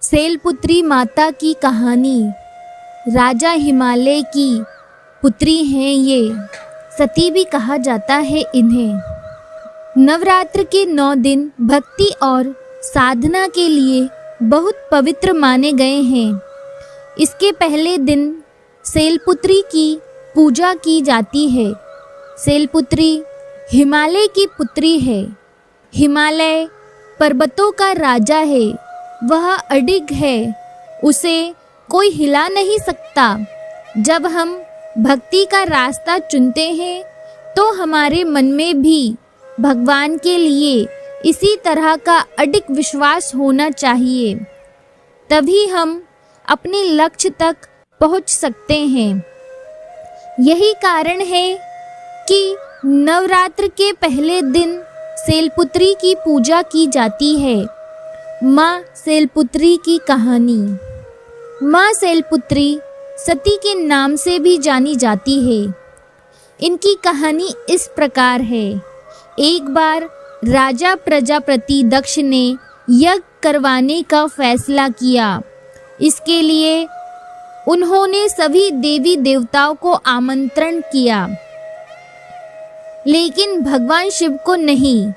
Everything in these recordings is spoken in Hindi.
शैलपुत्री माता की कहानी। राजा हिमालय की पुत्री हैं ये, सती भी कहा जाता है इन्हें। नवरात्र के 9 दिन भक्ति और साधना के लिए बहुत पवित्र माने गए हैं। इसके पहले दिन शैलपुत्री की पूजा की जाती है। शैलपुत्री हिमालय की पुत्री है। हिमालय पर्वतों का राजा है। वह अडिग है, उसे कोई हिला नहीं सकता। जब हम भक्ति का रास्ता चुनते हैं तो हमारे मन में भी भगवान के लिए इसी तरह का अडिग विश्वास होना चाहिए, तभी हम अपने लक्ष्य तक पहुंच सकते हैं। यही कारण है कि नवरात्र के पहले दिन शैलपुत्री की पूजा की जाती है। माँ शैलपुत्री की कहानी। माँ शैलपुत्री सती के नाम से भी जानी जाती है। इनकी कहानी इस प्रकार है। एक बार राजा प्रजापति दक्ष ने यज्ञ करवाने का फैसला किया। इसके लिए उन्होंने सभी देवी देवताओं को आमंत्रण किया, लेकिन भगवान शिव को नहीं।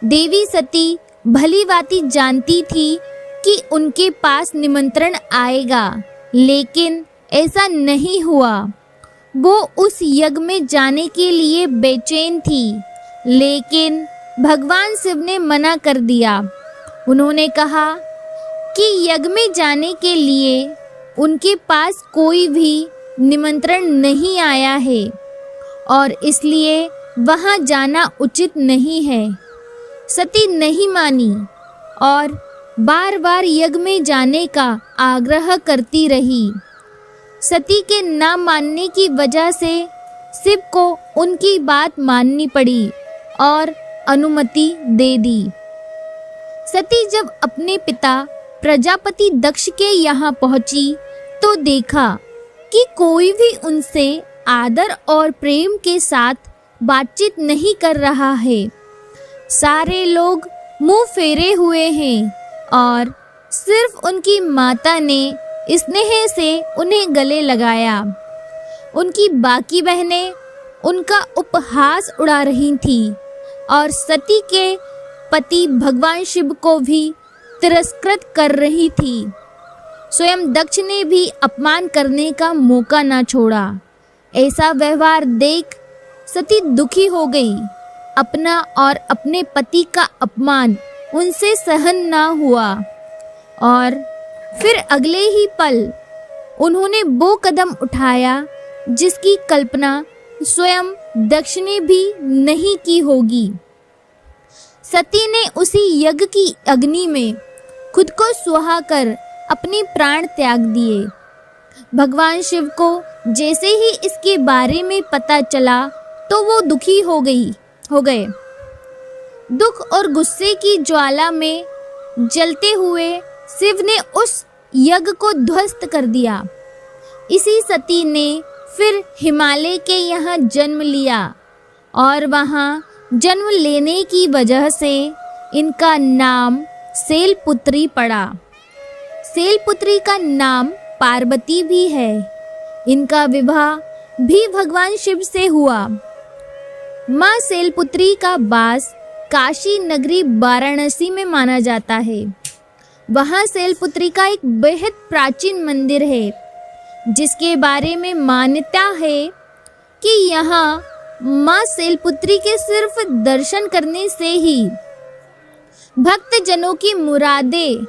देवी सती भलीभांति जानती थी कि उनके पास निमंत्रण आएगा, लेकिन ऐसा नहीं हुआ। वो उस यज्ञ में जाने के लिए बेचैन थी, लेकिन भगवान शिव ने मना कर दिया। उन्होंने कहा कि यज्ञ में जाने के लिए उनके पास कोई भी निमंत्रण नहीं आया है और इसलिए वहां जाना उचित नहीं है। सती नहीं मानी और बार बार यज्ञ में जाने का आग्रह करती रही। सती के ना मानने की वजह से शिव को उनकी बात माननी पड़ी और अनुमति दे दी। सती जब अपने पिता प्रजापति दक्ष के यहाँ पहुंची तो देखा कि कोई भी उनसे आदर और प्रेम के साथ बातचीत नहीं कर रहा है। सारे लोग मुंह फेरे हुए हैं और सिर्फ उनकी माता ने स्नेह से उन्हें गले लगाया। उनकी बाकी बहनें उनका उपहास उड़ा रही थीं और सती के पति भगवान शिव को भी तिरस्कृत कर रही थी। स्वयं दक्ष ने भी अपमान करने का मौका ना छोड़ा। ऐसा व्यवहार देख सती दुखी हो गई। अपना और अपने पति का अपमान उनसे सहन ना हुआ और फिर अगले ही पल उन्होंने वो कदम उठाया जिसकी कल्पना स्वयं दक्ष ने भी नहीं की होगी। सती ने उसी यज्ञ की अग्नि में खुद को सुहा कर अपने प्राण त्याग दिए। भगवान शिव को जैसे ही इसके बारे में पता चला तो वो दुखी हो गए। दुख और गुस्से की ज्वाला में जलते हुए शिव ने उस यज्ञ को ध्वस्त कर दिया। इसी सती ने फिर हिमालय के यहाँ जन्म लिया और वहाँ जन्म लेने की वजह से इनका नाम शैलपुत्री पड़ा। शैलपुत्री का नाम पार्वती भी है। इनका विवाह भी भगवान शिव से हुआ। माँ शैलपुत्री का वास काशी नगरी वाराणसी में माना जाता है। वहाँ शैलपुत्री का एक बेहद प्राचीन मंदिर है, जिसके बारे में मान्यता है कि यहाँ माँ शैलपुत्री के सिर्फ दर्शन करने से ही भक्त जनों की मुरादें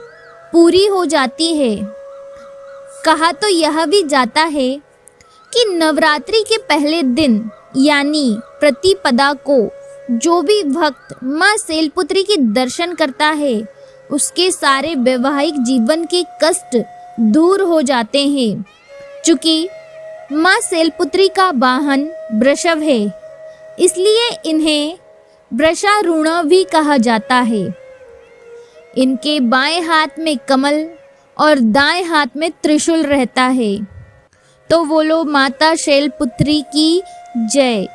पूरी हो जाती है। कहा तो यह भी जाता है कि नवरात्रि के पहले दिन यानी प्रतिपदा को जो भी भक्त माँ शैलपुत्री के दर्शन करता है, उसके सारे वैवाहिक जीवन के कष्ट दूर हो जाते हैं। चूँकि माँ शैलपुत्री का वाहन वृषभ है, इसलिए इन्हें वृषारूढ़ भी कहा जाता है। इनके बाएं हाथ में कमल और दाएं हाथ में त्रिशूल रहता है। तो बोलो माता शैलपुत्री की जय।